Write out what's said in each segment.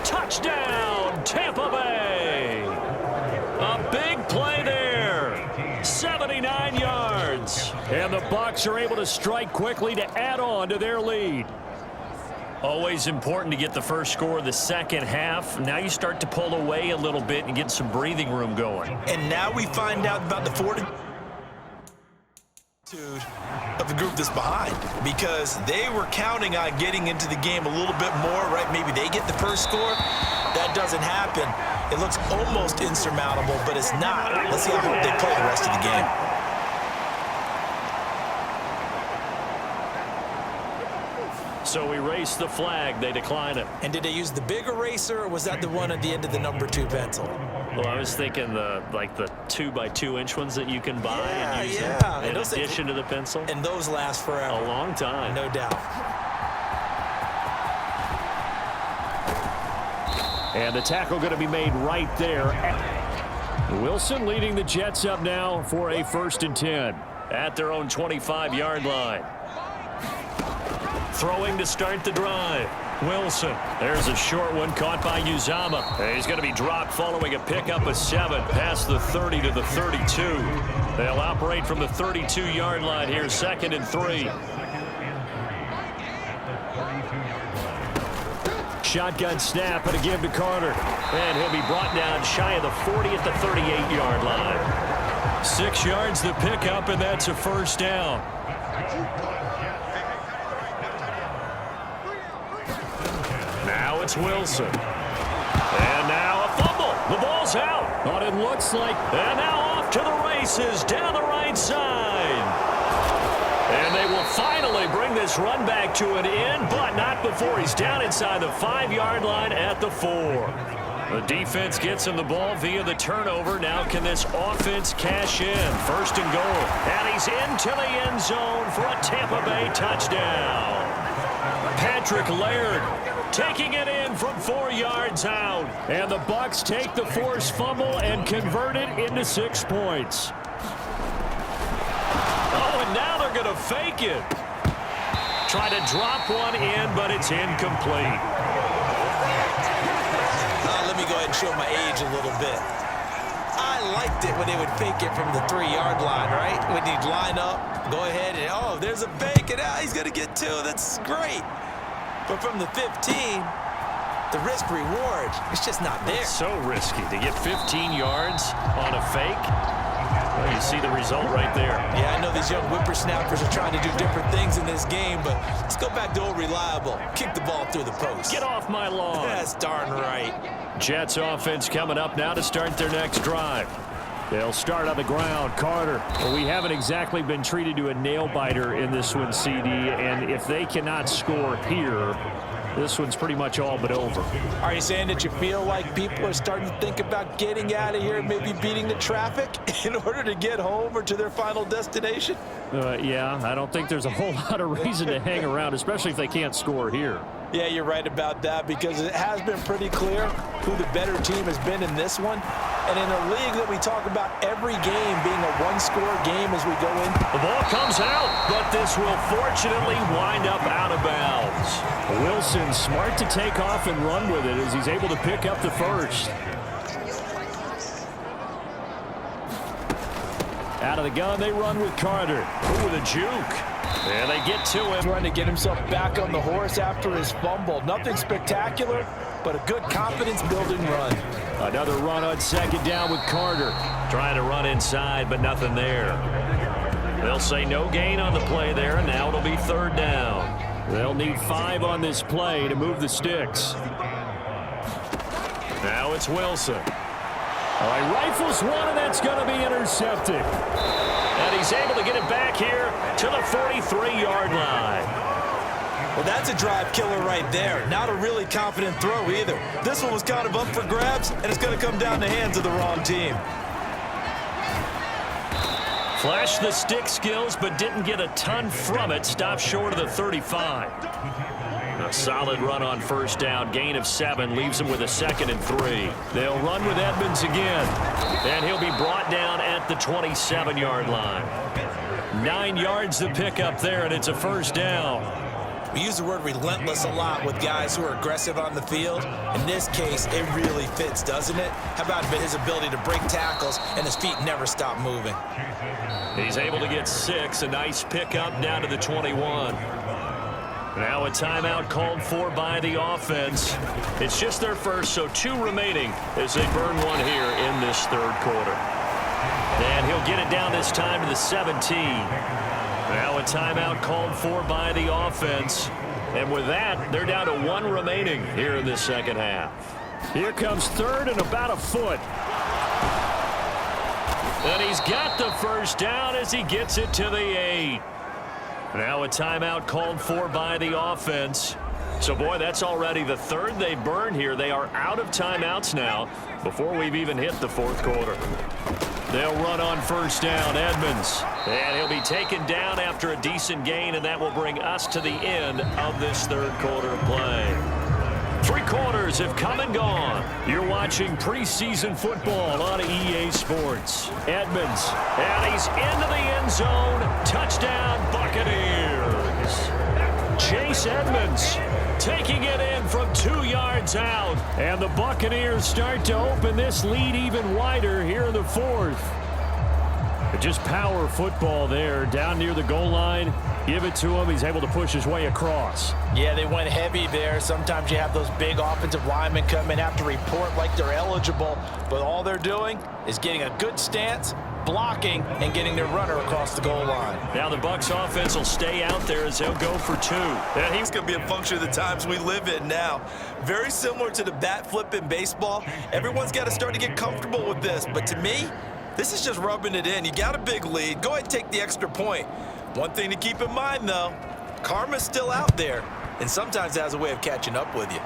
Touchdown, Tampa Bay. A big play there. 79 yards. And the Bucs are able to strike quickly to add on to their lead. Always important to get the first score of the second half. Now you start to pull away a little bit and get some breathing room going. And now we find out about the fortitude of the group that's behind, because they were counting on getting into the game a little bit more, right? Maybe they get the first score. That doesn't happen. It looks almost insurmountable, but it's not. Let's see how hard they play the rest of the game. So we race the flag. They decline it. And did they use the big eraser, or was that the one at the end of the number 2 pencil? Well, I was thinking the 2x2-inch ones that you can buy and use in addition to the pencil. And those last forever. A long time. No doubt. And the tackle going to be made right there. Wilson leading the Jets up now for a 1st and 10 at their own 25-yard line. Throwing to start the drive. Wilson. There's a short one caught by Uzama. He's going to be dropped following a pickup of 7 past the 30 to the 32. They'll operate from the 32-yard line here, 2nd and 3. Shotgun snap and a give to Carter. And he'll be brought down shy of the 40 at the 38-yard line. 6 yards the pickup, and that's a 1st down. Now it's Wilson. And now a fumble. The ball's out. But it looks like. And now off to the races down the right side. And they will finally bring this run back to an end, but not before he's down inside the 5-yard line at the 4. The defense gets him the ball via the turnover. Now can this offense cash in? 1st and goal. And he's into the end zone for a Tampa Bay touchdown. Patrick Laird taking it in from 4 yards out. And the Bucs take the forced fumble and convert it into 6 points. Oh, and now they're going to fake it. Try to drop one in, but it's incomplete. Let me go ahead and show my age a little bit. I liked it when they would fake it from the 3-yard line, right? When you'd line up, go ahead and, oh, there's a fake, and he's going to get 2. That's great. But from the 15, the risk-reward, it's just not there. It's so risky to get 15 yards on a fake. Well, you see the result right there. Yeah, I know these young whippersnappers are trying to do different things in this game, but let's go back to old reliable. Kick the ball through the post. Get off my lawn. That's darn right. Jets offense coming up now to start their next drive. They'll start on the ground. Carter. Well, we haven't exactly been treated to a nail-biter in this one, CD, and if they cannot score here, this one's pretty much all but over. Are you saying that you feel like people are starting to think about getting out of here, maybe beating the traffic in order to get home or to their final destination? Yeah, I don't think there's a whole lot of reason to hang around, especially if they can't score here. Yeah, you're right about that, because it has been pretty clear who the better team has been in this one. And in a league that we talk about every game being a one-score game as we go in. The ball comes out, but this will fortunately wind up out of bounds. Wilson smart to take off and run with it as he's able to pick up the 1st. Out of the gun, they run with Carter. Ooh, with a juke. And they get to him. Trying to get himself back on the horse after his fumble. Nothing spectacular, but a good confidence-building run. Another run on 2nd down with Carter. Trying to run inside, but nothing there. They'll say no gain on the play there, and now it'll be 3rd down. They'll need 5 on this play to move the sticks. Now it's Wilson. All right, rifles one, and that's going to be intercepted. And he's able to get it back here to the 43-yard line. Well, that's a drive killer right there. Not a really confident throw either. This one was kind of up for grabs, and it's going to come down the hands of the wrong team. Flashed the stick skills, but didn't get a ton from it. Stopped short of the 35. A solid run on 1st down. Gain of 7 leaves him with a 2nd and 3. They'll run with Edmonds again. And he'll be brought down at the 27-yard line. 9 yards to pick up there, and it's a 1st down. We use the word relentless a lot with guys who are aggressive on the field. In this case, it really fits, doesn't it? How about his ability to break tackles and his feet never stop moving? He's able to get 6. A nice pickup down to the 21. Now a timeout called for by the offense. It's just their first, so 2 remaining as they burn one here in this third quarter. And he'll get it down this time to the 17. Now a timeout called for by the offense. And with that, they're down to 1 remaining here in this second half. Here comes 3rd and about a foot. And he's got the first down as he gets it to the 8. Now a timeout called for by the offense. So, boy, that's already the 3rd they burn here. They are out of timeouts now before we've even hit the 4th quarter. They'll run on first down, Edmonds. And he'll be taken down after a decent gain, and that will bring us to the end of this third quarter of play. 3 quarters have come and gone. You're watching preseason football on EA Sports. Edmonds, and he's into the end zone. Touchdown, Buccaneers. Chase Edmonds taking it in from 2 yards out. And the Buccaneers start to open this lead even wider here in the 4th. Just power football there down near the goal line. Give it to him. He's able to push his way across. Yeah, they went heavy there. Sometimes you have those big offensive linemen come in, have to report like they're eligible, but all they're doing is getting a good stance, blocking, and getting their runner across the goal line. Now the Bucs offense will stay out there as they'll go for 2. And he's going to be a function of the times we live in now. Very similar to the bat flip in baseball. Everyone's got to start to get comfortable with this, but to me, this is just rubbing it in. You got a big lead. Go ahead and take the extra point. One thing to keep in mind, though, karma's still out there, and sometimes it has a way of catching up with you.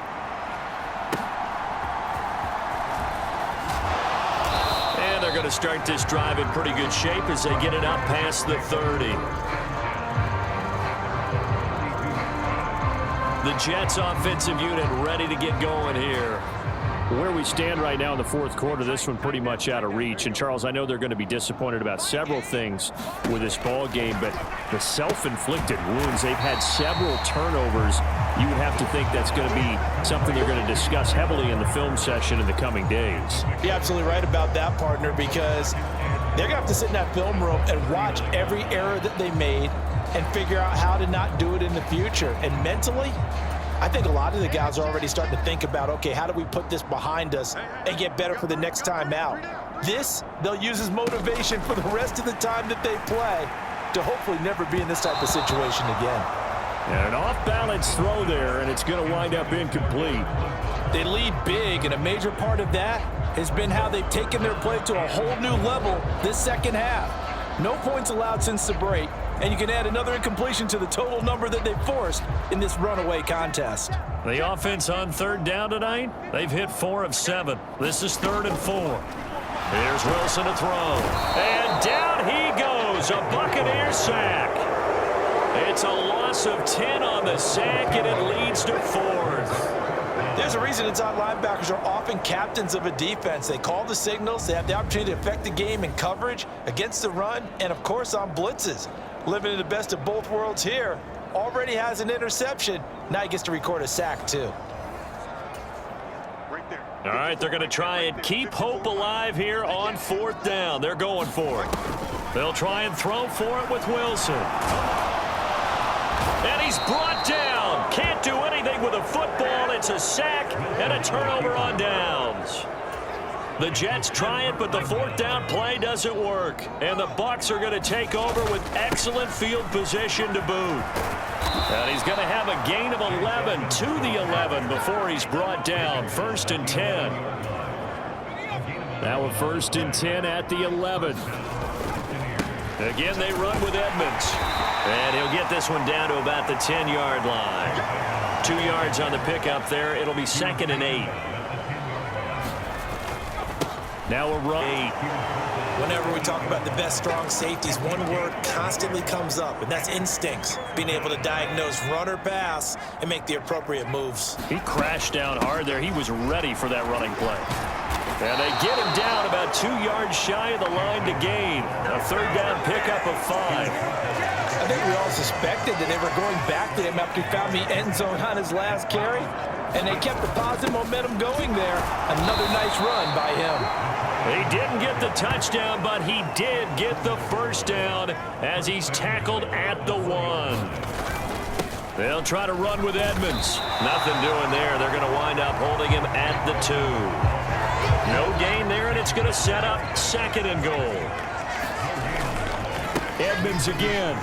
And they're going to start this drive in pretty good shape as they get it up past the 30. The Jets offensive unit ready to get going here. Where we stand right now in the 4th quarter, this one pretty much out of reach. And, Charles, I know they're going to be disappointed about several things with this ball game, but the self-inflicted wounds, they've had several turnovers. You would have to think that's going to be something they're going to discuss heavily in the film session in the coming days. You're absolutely right about that, partner, because they're going to have to sit in that film room and watch every error that they made and figure out how to not do it in the future. And mentally, I think a lot of the guys are already starting to think about, okay, how do we put this behind us and get better for the next time out? This, they'll use as motivation for the rest of the time that they play to hopefully never be in this type of situation again. And an off-balance throw there, and it's going to wind up incomplete. They lead big, and a major part of that has been how they've taken their play to a whole new level this second half. No points allowed since the break. And you can add another incompletion to the total number that they've forced in this runaway contest. The offense on 3rd down tonight, they've hit 4 of 7. This is 3rd and 4. Here's Wilson to throw. And down he goes, a Buccaneer sack. It's a loss of 10 on the sack, and it leads to 4th. There's a reason inside linebackers are often captains of a defense. They call the signals. They have the opportunity to affect the game in coverage, against the run, and, of course, on blitzes. Living in the best of both worlds here. Already has an interception. Now he gets to record a sack, too. All right, they're going to try and keep hope alive here on 4th down. They're going for it. They'll try and throw for it with Wilson. And he's brought down. Can't do anything with a football. It's a sack and a turnover on downs. The Jets try it, but the 4th down play doesn't work. And the Bucs are going to take over with excellent field position to boot. And he's going to have a gain of 11 to the 11 before he's brought down. 1st and 10. Now a 1st and 10 at the 11. Again, they run with Edmonds. And he'll get this one down to about the 10-yard line. 2 yards on the pickup there. It'll be 2nd and 8. Now a run. Whenever we talk about the best strong safeties, one word constantly comes up, and that's instincts. Being able to diagnose run or pass and make the appropriate moves. He crashed down hard there. He was ready for that running play. And they get him down about 2 yards shy of the line to gain. A third down pickup of 5. I think we all suspected that they were going back to him after he found the end zone on his last carry. And they kept the positive momentum going there. Another nice run by him. He didn't get the touchdown, but he did get the first down as he's tackled at the 1. They'll try to run with Edmonds. Nothing doing there. They're going to wind up holding him at the 2. No gain there, and it's going to set up 2nd and goal. Edmonds again.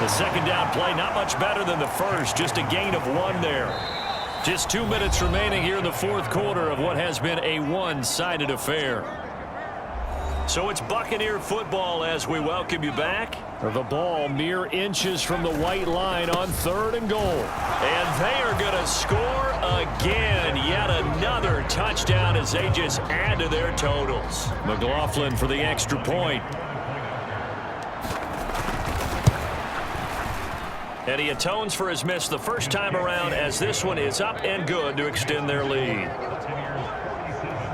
The second down play, not much better than the first. Just a gain of 1 there. Just 2 minutes remaining here in the 4th quarter of what has been a one-sided affair. So it's Buccaneer football as we welcome you back. The ball mere inches from the white line on 3rd and goal. And they are going to score again. Yet another touchdown as they just add to their totals. McLaughlin for the extra point. And he atones for his miss the first time around as this one is up and good to extend their lead.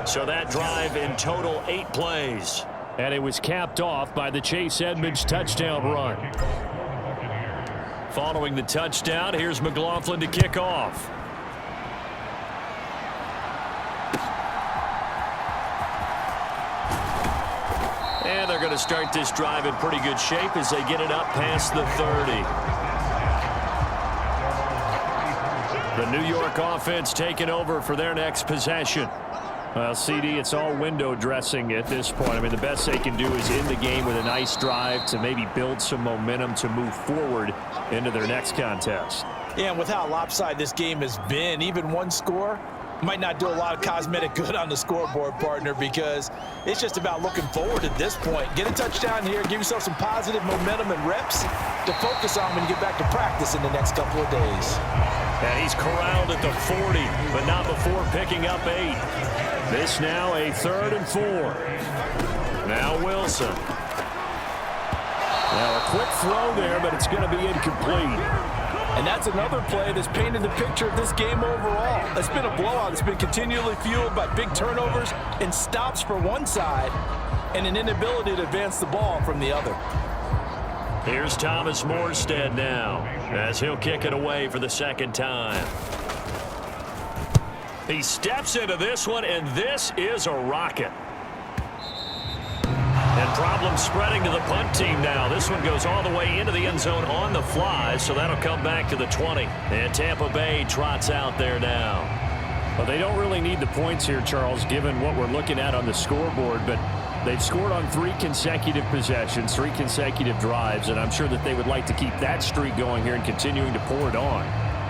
So that drive in total 8 plays. And it was capped off by the Chase Edmonds touchdown run. Following the touchdown, here's McLaughlin to kick off. And they're going to start this drive in pretty good shape as they get it up past the 30. The New York offense taking over for their next possession. Well, CD, it's all window dressing at this point. I mean, the best they can do is end the game with a nice drive to maybe build some momentum to move forward into their next contest. Yeah, and with how lopsided this game has been, even one score might not do a lot of cosmetic good on the scoreboard, partner, because it's just about looking forward at this point. Get a touchdown here, give yourself some positive momentum and reps to focus on when you get back to practice in the next couple of days. And he's corralled at the 40, but not before picking up 8. This now a 3rd and 4. Now Wilson. Now a quick throw there, but it's going to be incomplete. And that's another play that's painted the picture of this game overall. It's been a blowout. It's been continually fueled by big turnovers and stops for one side and an inability to advance the ball from the other. Here's Thomas Morstead now as he'll kick it away for the 2nd time. He steps into this one, and this is a rocket. And problems spreading to the punt team now. This one goes all the way into the end zone on the fly, so that'll come back to the 20. And Tampa Bay trots out there now. Well, they don't really need the points here, Charles, given what we're looking at on the scoreboard, but they've scored on 3 consecutive possessions, 3 consecutive drives, and I'm sure that they would like to keep that streak going here and continuing to pour it on.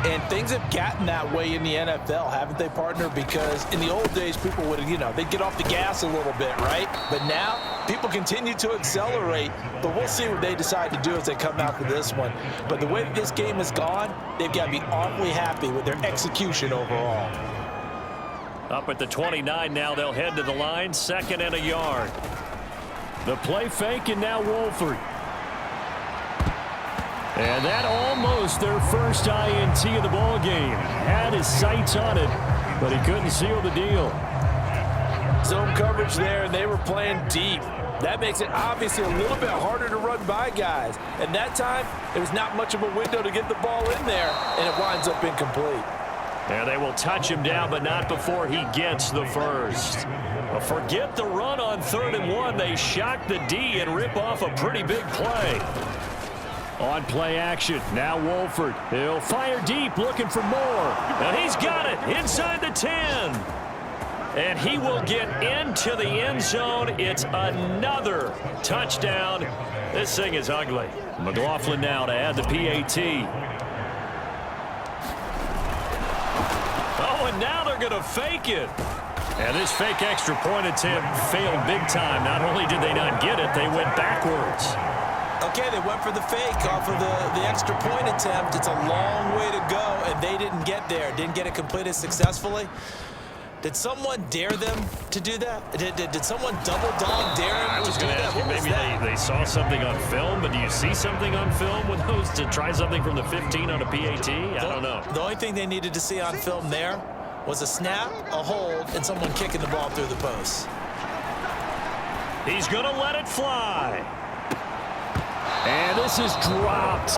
And things have gotten that way in the NFL, haven't they, partner? Because in the old days, people would, they'd get off the gas a little bit, right? But now, people continue to accelerate. But we'll see what they decide to do as they come out for this one. But the way this game has gone, they've got to be awfully happy with their execution overall. Up at the 29 now, they'll head to the line, 2nd and a yard. The play fake, and now Wolford. And that almost their first INT of the ball game. Had his sights on it, but he couldn't seal the deal. Zone coverage there, and they were playing deep. That makes it obviously a little bit harder to run by guys. And that time, there was not much of a window to get the ball in there, and it winds up incomplete. And they will touch him down, but not before he gets the first. Well, forget the run on 3rd and 1. They shock the D and rip off a pretty big play. On play action, now Wolford. He'll fire deep, looking for more. And he's got it inside the 10. And he will get into the end zone. It's another touchdown. This thing is ugly. McLaughlin now to add the PAT. Oh, and now they're going to fake it. And this fake extra point attempt failed big time. Not only did they not get it, they went backwards. Okay, they went for the fake off of the extra point attempt. It's a long way to go, and they didn't get there. Didn't get it completed successfully. Did someone dare them to do that? Did someone double dog dare them I was to do going to that? ask you, What was maybe that? they saw something on film, but do you see something on film with those to try something from the 15 on a PAT? I don't know. The only thing they needed to see on film there was a snap, a hold, and someone kicking the ball through the post. He's going to let it fly. And this is dropped.